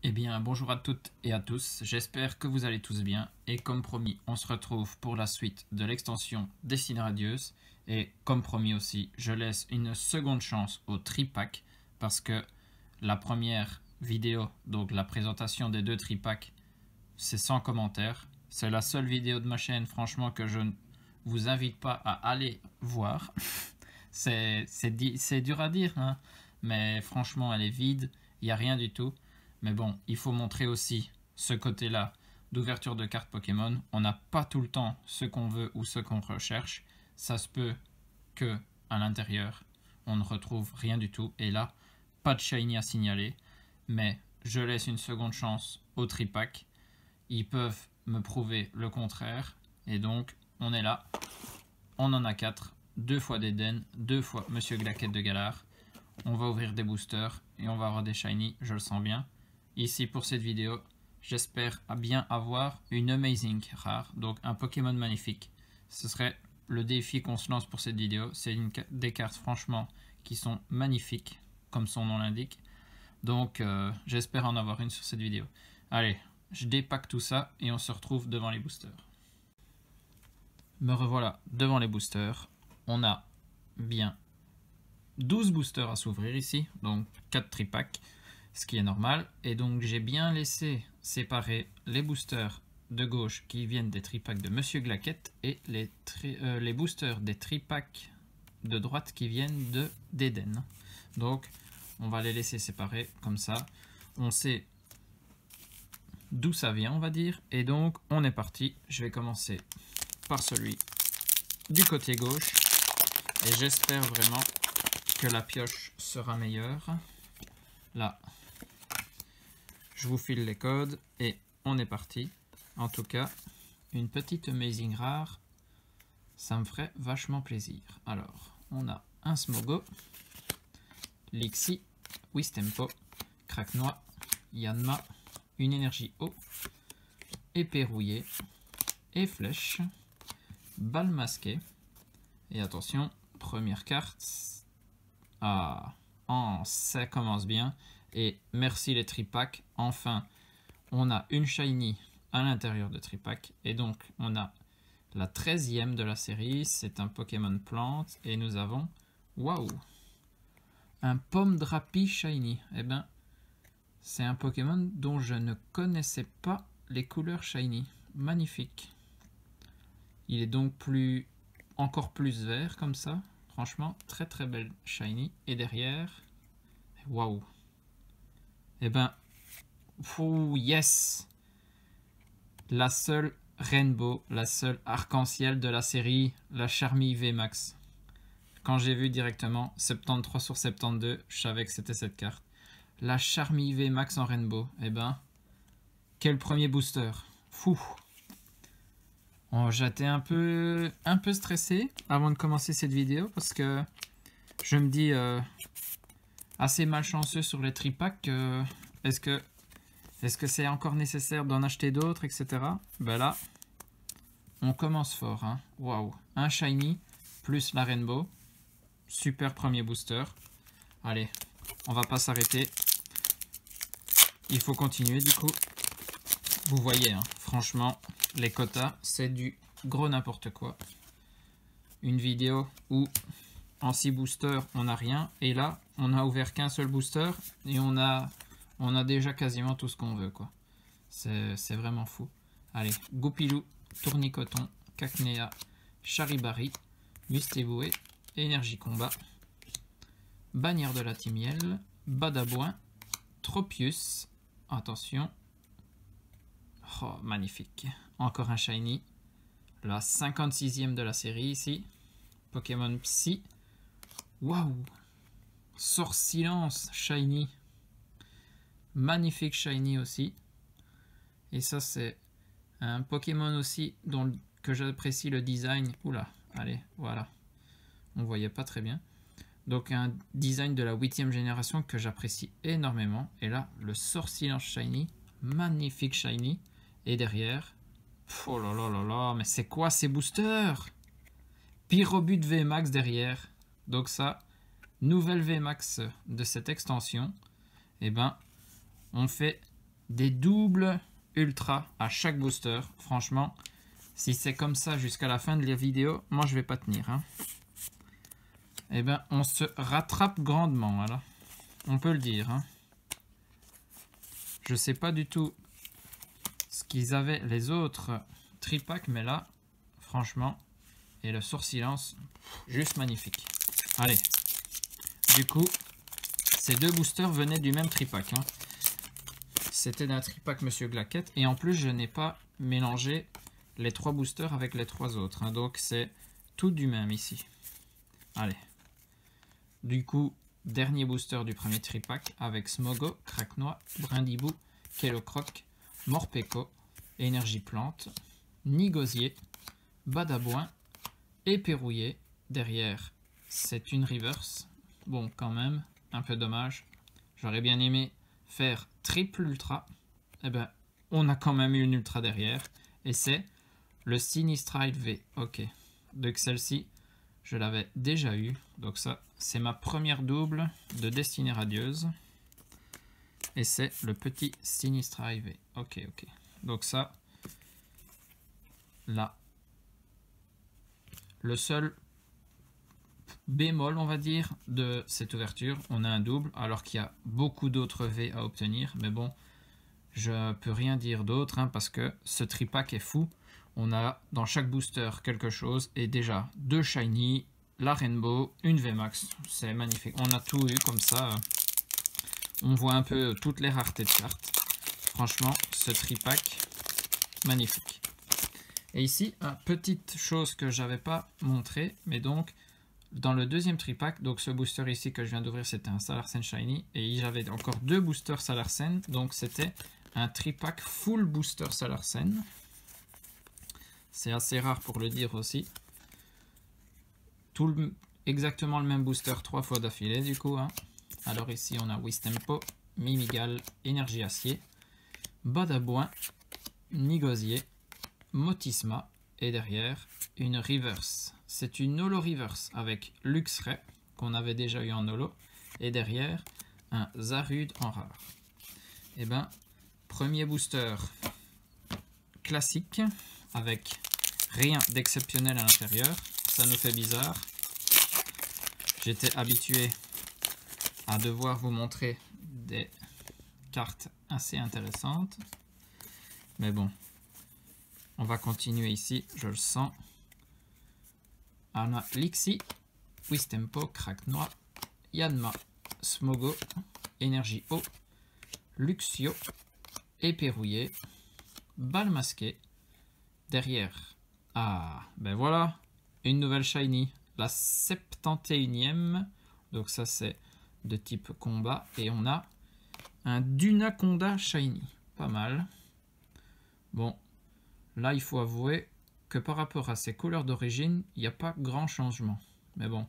Eh bien, bonjour à toutes et à tous, j'espère que vous allez tous bien, et comme promis, on se retrouve pour la suite de l'extension Destinée radieuse, et comme promis aussi, je laisse une seconde chance au tripack, parce que la première vidéo, donc la présentation des deux tripacks, c'est sans commentaire, c'est la seule vidéo de ma chaîne, franchement, que je ne vous invite pas à aller voir, c'est dur à dire, hein, mais franchement, elle est vide, il n'y a rien du tout. Mais bon, il faut montrer aussi ce côté-là d'ouverture de cartes Pokémon. On n'a pas tout le temps ce qu'on veut ou ce qu'on recherche. Ça se peut que à l'intérieur, on ne retrouve rien du tout. Et là, pas de shiny à signaler. Mais je laisse une seconde chance au tripack. Ils peuvent me prouver le contraire. Et donc, on est là. On en a 4. 2 fois d'Eden, 2 fois Monsieur Glaquette de Galar. On va ouvrir des boosters et on va avoir des shiny, je le sens bien. Ici pour cette vidéo, j'espère bien avoir une Amazing rare, donc un Pokémon magnifique. Ce serait le défi qu'on se lance pour cette vidéo. C'est des cartes franchement qui sont magnifiques, comme son nom l'indique. Donc j'espère en avoir une sur cette vidéo. Allez, je dépack tout ça et on se retrouve devant les boosters. Me revoilà devant les boosters. On a bien 12 boosters à s'ouvrir ici, donc 4 tripacks, ce qui est normal. Et donc j'ai bien laissé séparer les boosters de gauche qui viennent des tripacks de Monsieur Glaquette et les boosters des tripacks de droite qui viennent d'Eden. Donc on va les laisser séparer comme ça. On sait d'où ça vient, on va dire. Et donc on est parti. Je vais commencer par celui du côté gauche. Et j'espère vraiment que la pioche sera meilleure. Là, je vous file les codes et on est parti. En tout cas, une petite Amazing rare, ça me ferait vachement plaisir. Alors, on a un Smogo, Lixie, Wistempo, Craquenois, Yanma, une énergie eau, épée rouillée, et flèche, balle masquée. Et attention, première carte. Ah, ça commence bien. Et merci les tripacks. Enfin, on a une shiny à l'intérieur de tripack. Et donc, on a la 13e de la série. C'est un Pokémon plante. Et nous avons, waouh, un Pomme Drapi shiny. Eh bien, c'est un Pokémon dont je ne connaissais pas les couleurs shiny. Magnifique. Il est donc encore plus vert comme ça. Franchement, très très belle shiny. Et derrière, waouh. Eh ben, yes. La seule Rainbow, la seule arc-en-ciel de la série, la Charmille VMAX. Quand j'ai vu directement 73 sur 72, je savais que c'était cette carte. La Charmille VMAX en Rainbow. Eh ben, quel premier booster. Fou. Oh, j'étais un peu stressé avant de commencer cette vidéo parce que je me dis assez malchanceux sur les tripacks. Est-ce que c'est encore nécessaire d'en acheter d'autres, etc. Ben là, on commence fort. Hein. Waouh, un shiny plus la Rainbow. Super premier booster. Allez, on va pas s'arrêter. Il faut continuer du coup. Vous voyez, hein, franchement, les quotas, c'est du gros n'importe quoi. Une vidéo où en 6 boosters, on n'a rien. Et là, on a ouvert qu'un seul booster et on a déjà quasiment tout ce qu'on veut, quoi. C'est vraiment fou. Allez, Goupilou, Tournicoton, Cacnea, Charibari, Mistéboué, Énergie Combat, Bannière de la Timiel, Badabouin, Tropius, attention. Oh, magnifique. Encore un shiny. La 56e de la série ici. Pokémon Psy. Waouh. Sort Silence shiny. Magnifique shiny aussi. Et ça c'est un Pokémon aussi que j'apprécie le design. Oula, allez, voilà. On ne voyait pas très bien. Donc un design de la 8e génération que j'apprécie énormément. Et là, le Sort Silence shiny. Magnifique shiny. Et derrière, oh là là là là, mais c'est quoi ces boosters? Pyrobut VMAX derrière. Donc ça, nouvelle VMAX de cette extension. Et ben, on fait des doubles ultra à chaque booster. Franchement, si c'est comme ça jusqu'à la fin de la vidéo, moi je vais pas tenir. Hein. Eh bien, on se rattrape grandement, voilà. On peut le dire. Hein. Je sais pas du tout ce qu'ils avaient les autres tripacks, mais là, franchement, et le sourcilance, juste magnifique. Allez, du coup, ces deux boosters venaient du même tripack. Hein. C'était d'un tripack Monsieur Glaquette, et en plus, je n'ai pas mélangé les 3 boosters avec les 3 autres. Hein. Donc, c'est tout du même ici. Allez. Du coup, dernier booster du premier tripack avec Smogo, Craquenois, Brindibou, Kellocroc, Morpeko, Énergie Plante, Nigosier, Badabouin et Pérouillé. Derrière, c'est une reverse. Bon, quand même, un peu dommage. J'aurais bien aimé faire triple ultra. Eh ben, on a quand même eu une ultra derrière. Et c'est le Sinistride V. Ok. Donc celle-ci, je l'avais déjà eu. Donc ça, c'est ma première double de Destinée Radieuse. Et c'est le petit Sinistride V. Ok, ok. Donc ça, là, le seul bémol, on va dire, de cette ouverture, on a un double, alors qu'il y a beaucoup d'autres V à obtenir. Mais bon, je peux rien dire d'autre, hein, parce que ce tripack est fou. On a dans chaque booster quelque chose, et déjà 2 shiny, la rainbow, une VMAX, c'est magnifique. On a tout eu comme ça. On voit un peu toutes les raretés de cartes. Franchement, ce tripack, magnifique. Et ici, une petite chose que j'avais pas montré, mais donc dans le deuxième tripack, donc ce booster ici que je viens d'ouvrir, c'était un Salarsen Shiny, et j'avais encore 2 boosters Salarsen, donc c'était un tripack full booster Salarsen. C'est assez rare pour le dire aussi. Exactement le même booster 3 fois d'affilée du coup. Hein. Alors ici on a Wistempo, Mimigal, Énergie Acier, Badabouin, Nigosier, Motisma et derrière une reverse. C'est une holo reverse avec Luxray qu'on avait déjà eu en holo et derrière un Zarude en rare. Et ben premier booster classique avec rien d'exceptionnel à l'intérieur. Ça nous fait bizarre. J'étais habitué à devoir vous montrer des cartes assez intéressantes. Mais bon, on va continuer ici, je le sens. On a Lixi, Wistempo, Craquenois, Yanma, Smogo, Énergie Eau, Luxio, Pérouillé, Balle Masquée. Derrière, ah, ben voilà, une nouvelle shiny, la 71e. Donc ça c'est de type combat. Et on a un Dunaconda shiny, pas mal. Bon, là il faut avouer que par rapport à ses couleurs d'origine, il n'y a pas grand changement. Mais bon,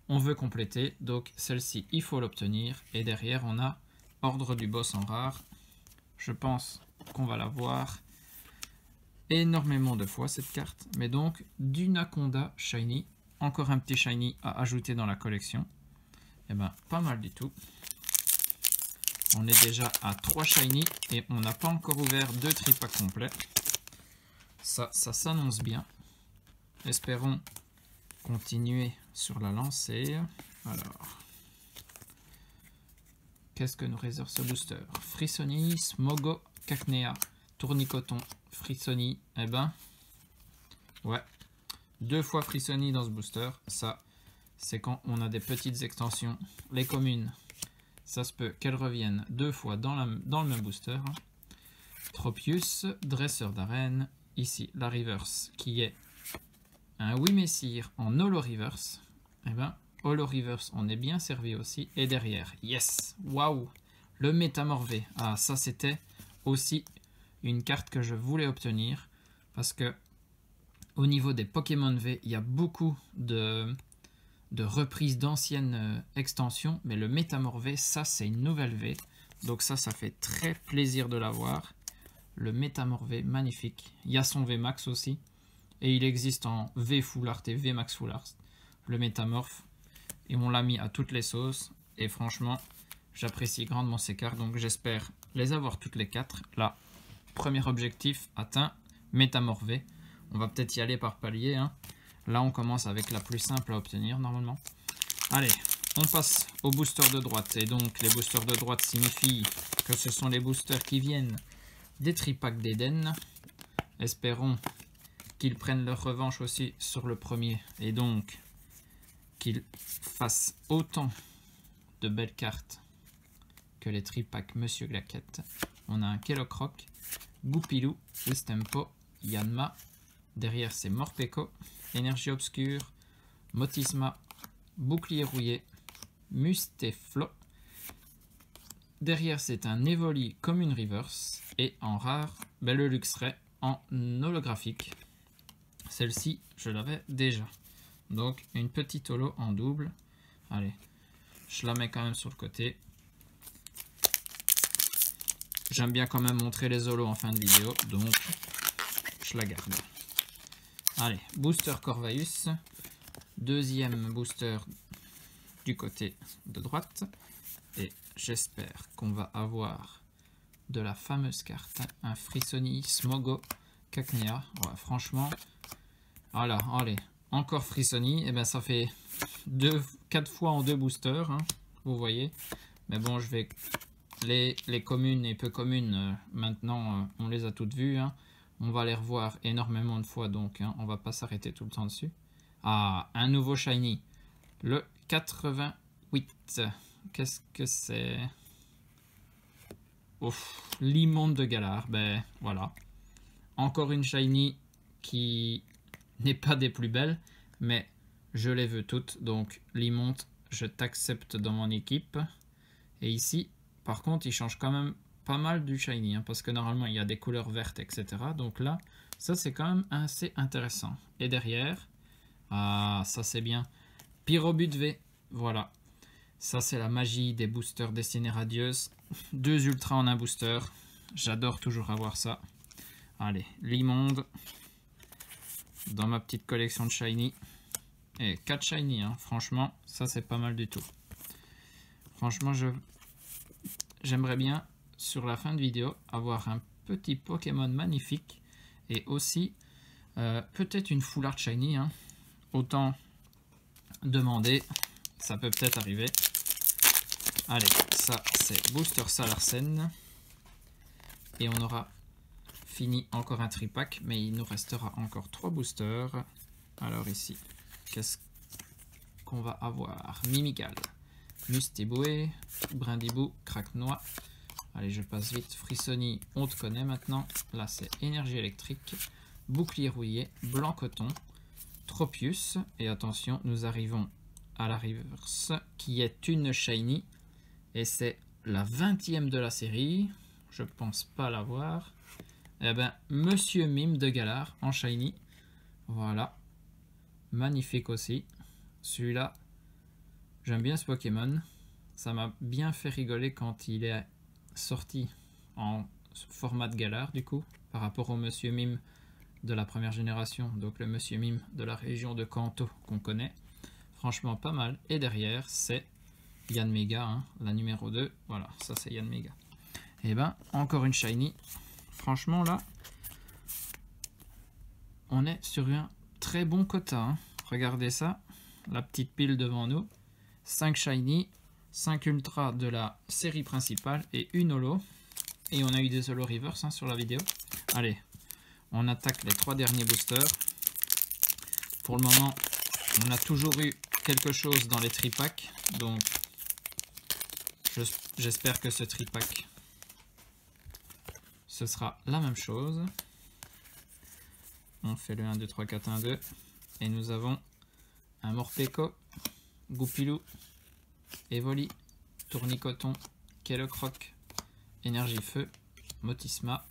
on veut compléter, donc celle-ci il faut l'obtenir. Et derrière on a Ordre du Boss en rare. Je pense qu'on va la voir énormément de fois cette carte. Mais donc Dunaconda shiny, encore un petit shiny à ajouter dans la collection. Et ben pas mal du tout. On est déjà à 3 shiny et on n'a pas encore ouvert 2 tripacks complets. Ça s'annonce bien. Espérons continuer sur la lancée. Alors, qu'est-ce que nous réserve ce booster? Frissoni, Smogo, Cacnea, Tournicoton, Frissoni. Eh ben, ouais, 2 fois Frissoni dans ce booster. Ça, c'est quand on a des petites extensions. Les communes, ça se peut qu'elles reviennent 2 fois dans le même booster. Tropius, Dresseur d'arène. Ici, la reverse qui est un Wimessir en holo reverse. Et ben, holo reverse, on est bien servi aussi. Et derrière, yes, waouh, le Métamorvé. Ah, ça c'était aussi une carte que je voulais obtenir parce que au niveau des Pokémon V, il y a beaucoup de reprises d'anciennes extensions, mais le Métamorvé, ça c'est une nouvelle V. Donc ça fait très plaisir de l'avoir. Le Métamorvé, magnifique. Il y a son VMAX aussi. Et il existe en V Full Art et VMAX Full Art. Le Métamorphe. Et on l'a mis à toutes les sauces. Et franchement, J'apprécie grandement ces cartes, donc j'espère les avoir toutes les 4. Là, premier objectif atteint, métamorphé. On va peut-être y aller par palier, hein. Là, on commence avec la plus simple à obtenir normalement. Allez, on passe aux boosters de droite. Et donc, les boosters de droite signifient que ce sont les boosters qui viennent des tripacks d'Eden. Espérons qu'ils prennent leur revanche aussi sur le premier. Et donc, qu'ils fassent autant de belles cartes que les tripacks Monsieur Glaquette. On a un Kellocroc, Goupilou, Wistempo, Yanma. Derrière, c'est Morpeko, Énergie Obscure, Motisma, Bouclier Rouillé, Musteflo. Derrière, c'est un Evoli Commune Reverse. Et en rare, le Luxray en holographique. Celle-ci, je l'avais déjà. Donc, une petite holo en double. Allez, je la mets quand même sur le côté. J'aime bien quand même montrer les holos en fin de vidéo, donc je la garde. Allez, booster Corvaeus. Deuxième booster du côté de droite. Et j'espère qu'on va avoir de la fameuse carte, un Frissoni Smogo Cacnea. Ouais, franchement, voilà, allez, encore Frissoni. Et ben ça fait 4 fois en 2 boosters, hein, vous voyez. Mais bon, je vais les communes et peu communes, maintenant, on les a toutes vues, hein. On va les revoir énormément de fois, donc hein, on va pas s'arrêter tout le temps dessus. Ah, un nouveau shiny, le 88. Qu'est-ce que c'est? Ouf, l'immonde de Galar. Ben voilà. Encore une shiny qui n'est pas des plus belles, mais je les veux toutes. Donc l'immonde, je t'accepte dans mon équipe. Et ici, par contre, il change quand même pas mal du shiny, hein, parce que normalement il y a des couleurs vertes, etc. Donc là, ça c'est quand même assez intéressant. Et derrière, ah, ça c'est bien. Pyrobut V, voilà. Ça c'est la magie des boosters Destinée Radieuse. 2 ultras en un booster. J'adore toujours avoir ça. Allez, l'immonde. Dans ma petite collection de shiny. Et 4 shiny, hein. Franchement, ça c'est pas mal du tout. Franchement, j'aimerais bien, sur la fin de vidéo, avoir un petit Pokémon magnifique. Et aussi, peut-être une full art shiny, hein. Autant demander, ça peut peut-être arriver. Allez, ça c'est Booster Salarsen. Et on aura fini encore un tripack, mais il nous restera encore 3 boosters. Alors ici, qu'est-ce qu'on va avoir? Mimigal, Mustiboué, Brindibou, Craquenois. Allez, je passe vite. Frissoni, on te connaît maintenant. Là, c'est Énergie Électrique, Bouclier Rouillé, Blanc Coton, Tropius. Et attention, nous arrivons à la reverse, qui est une shiny. Et c'est la 20e de la série. Je pense pas l'avoir. Eh ben, Monsieur Mime de Galar en shiny. Voilà. Magnifique aussi. Celui-là, j'aime bien ce Pokémon. Ça m'a bien fait rigoler quand il est sorti en format de Galar, du coup, par rapport au Monsieur Mime de la première génération. Donc le Monsieur Mime de la région de Kanto qu'on connaît. Franchement, pas mal. Et derrière, c'est Yanmega, hein, la numéro 2. Voilà, ça c'est Yanmega. Et ben, encore une shiny. Franchement, là, on est sur un très bon quota, hein. Regardez ça, la petite pile devant nous. 5 shiny, 5 ultra de la série principale et une holo. Et on a eu des holo reverse, hein, sur la vidéo. Allez, on attaque les 3 derniers boosters. Pour le moment, on a toujours eu quelque chose dans les tripacks. Donc, j'espère que ce tripack, ce sera la même chose. On fait le 1, 2, 3, 4, 1, 2. Et nous avons un Morpeko, Goupilou, Evoli, Tournicoton, Kellocroc, Énergie Feu, Motisma,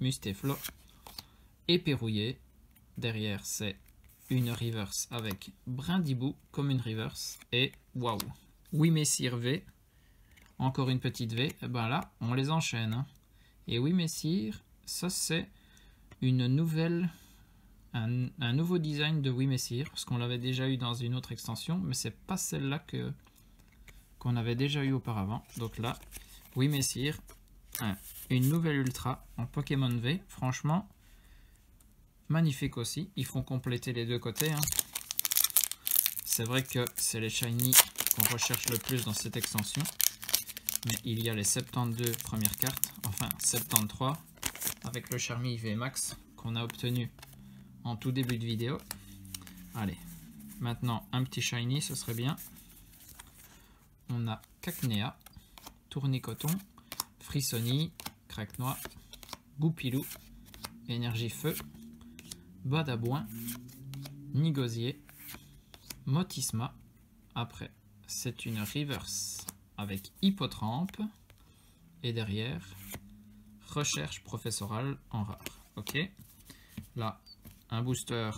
Musteflo et Pérouillé. Derrière, c'est une reverse avec Brindibou comme une reverse. Et waouh! Oui, Messire V. Encore une petite V. Et ben là, on les enchaîne, hein. Et oui, Messire, ça c'est une nouvelle, un nouveau design de Oui Messire, parce qu'on l'avait déjà eu dans une autre extension, mais c'est pas celle-là qu'on avait déjà eu auparavant. Donc là, oui messire, une nouvelle ultra en Pokémon V. Franchement, magnifique aussi. Ils font compléter les deux côtés. Hein. C'est vrai que c'est les shiny qu'on recherche le plus dans cette extension. Mais il y a les 72 premières cartes, enfin 73, avec le Charmy V Max qu'on a obtenu en tout début de vidéo. Allez, maintenant un petit shiny, ce serait bien. On a Cacnea, Tournicoton, Frissoni, Craquenois, Goupilou, Énergie Feu, Badabouin, Nigosier, Motisma. Après, c'est une reverse avec Hippotrampe. Et derrière, recherche professorale en rare. Ok. Là, un booster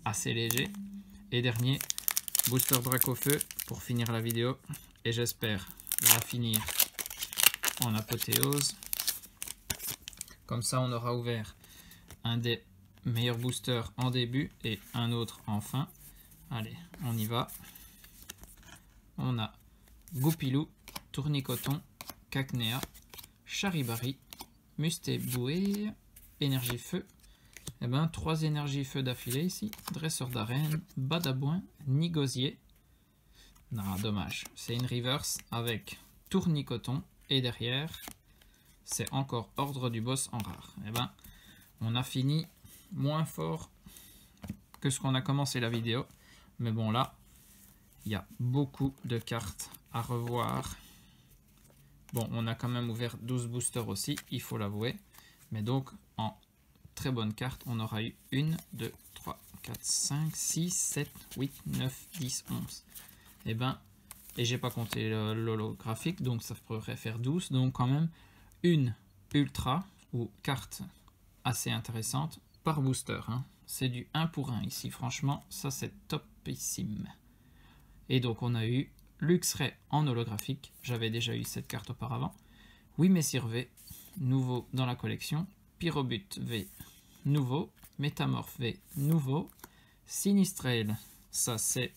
assez léger. Et dernier, booster Dracofeu pour finir la vidéo. Et j'espère la finir en apothéose. Comme ça, on aura ouvert un des meilleurs boosters en début et un autre en fin. Allez, on y va. On a Goupilou, Tournicoton, Cacnea, Charibari, Mustéboué, Énergie Feu. Et ben 3 énergies feu d'affilée ici. Dresseur d'arène, Badabouin, Nigosier. Non, dommage. C'est une reverse avec Tournicoton. Et derrière, c'est encore Ordre du Boss en rare. Et ben, on a fini moins fort que ce qu'on a commencé la vidéo. Mais bon, là, il y a beaucoup de cartes à revoir. Bon, on a quand même ouvert 12 boosters aussi, il faut l'avouer. Mais donc, en très bonne carte, on aura eu 1, 2, 3, 4, 5, 6, 7, 8, 9, 10, 11. Et ben, et j'ai pas compté l'holographique, donc ça pourrait faire 12. Donc quand même, une ultra, ou carte assez intéressante, par booster. Hein. C'est du 1 pour 1 ici, franchement, ça c'est topissime. Et donc on a eu Luxray en holographique, j'avais déjà eu cette carte auparavant. Oui messire V, nouveau dans la collection. Pyrobut V, nouveau. Métamorphe V, nouveau. Sinistrail, ça c'est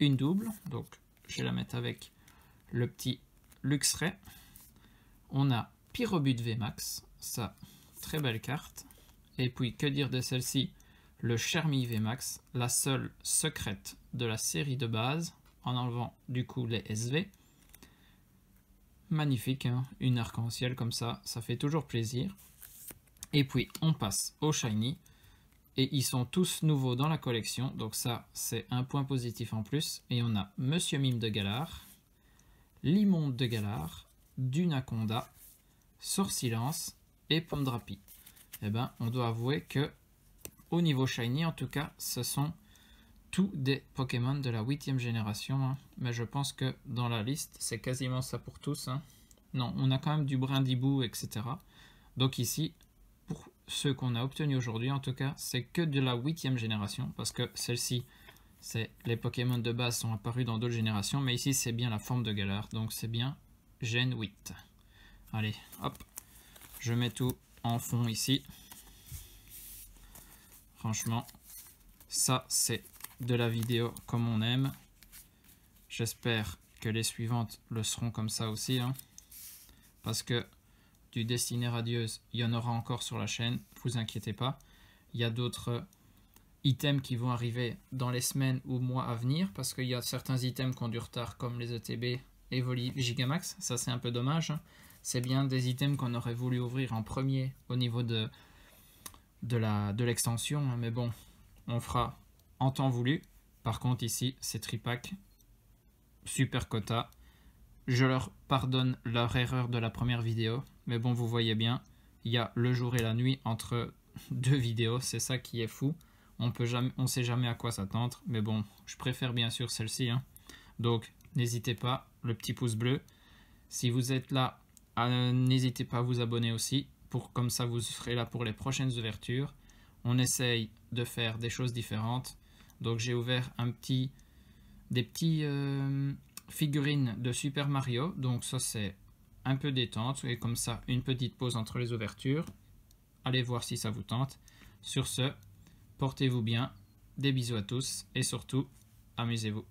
une double, donc je vais la mettre avec le petit Luxray. On a Pyrobut V Max, ça, très belle carte. Et puis que dire de celle-ci, le Charmy V Max, la seule secrète de la série de base, en enlevant du coup les SV. Magnifique, hein, une arc-en-ciel comme ça fait toujours plaisir. Et puis on passe au shiny, et ils sont tous nouveaux dans la collection, donc ça c'est un point positif en plus. Et on a Monsieur Mime de Galar, Limonde de Galar, Dunaconda, Sorsilence et Pomdrapi. Et ben on doit avouer que au niveau shiny en tout cas, ce sont tous des Pokémon de la 8e génération, hein. Mais je pense que dans la liste, c'est quasiment ça pour tous. Hein. Non, on a quand même du Brindibou, etc. Donc ici, pour ceux qu'on a obtenus aujourd'hui, en tout cas, c'est que de la 8e génération, parce que celle-ci, les Pokémon de base sont apparus dans d'autres générations, mais ici, c'est bien la forme de Galar, donc c'est bien Gen 8. Allez, hop, je mets tout en fond ici. Franchement, ça, c'est de la vidéo comme on aime. J'espère que les suivantes le seront comme ça aussi, hein, parce que du Destinée Radieuse, il y en aura encore sur la chaîne, vous inquiétez pas. Il y a d'autres items qui vont arriver dans les semaines ou mois à venir, parce qu'il y a certains items qui ont du retard, comme les ETB et Voli Gigamax. Ça c'est un peu dommage, hein. C'est bien des items qu'on aurait voulu ouvrir en premier au niveau de l'extension, hein, mais bon, on fera en temps voulu. Par contre ici c'est tripack, super quota. Je leur pardonne leur erreur de la première vidéo, mais bon vous voyez bien, il y a le jour et la nuit entre deux vidéos, c'est ça qui est fou. On sait jamais à quoi s'attendre, mais bon je préfère bien sûr celle-ci, hein. Donc n'hésitez pas, le petit pouce bleu. Si vous êtes là, n'hésitez pas à vous abonner aussi, comme ça vous serez là pour les prochaines ouvertures. On essaye de faire des choses différentes. Donc j'ai ouvert des petits figurines de Super Mario. Donc ça c'est un peu détente. Et comme ça, une petite pause entre les ouvertures. Allez voir si ça vous tente. Sur ce, portez-vous bien. Des bisous à tous. Et surtout, amusez-vous.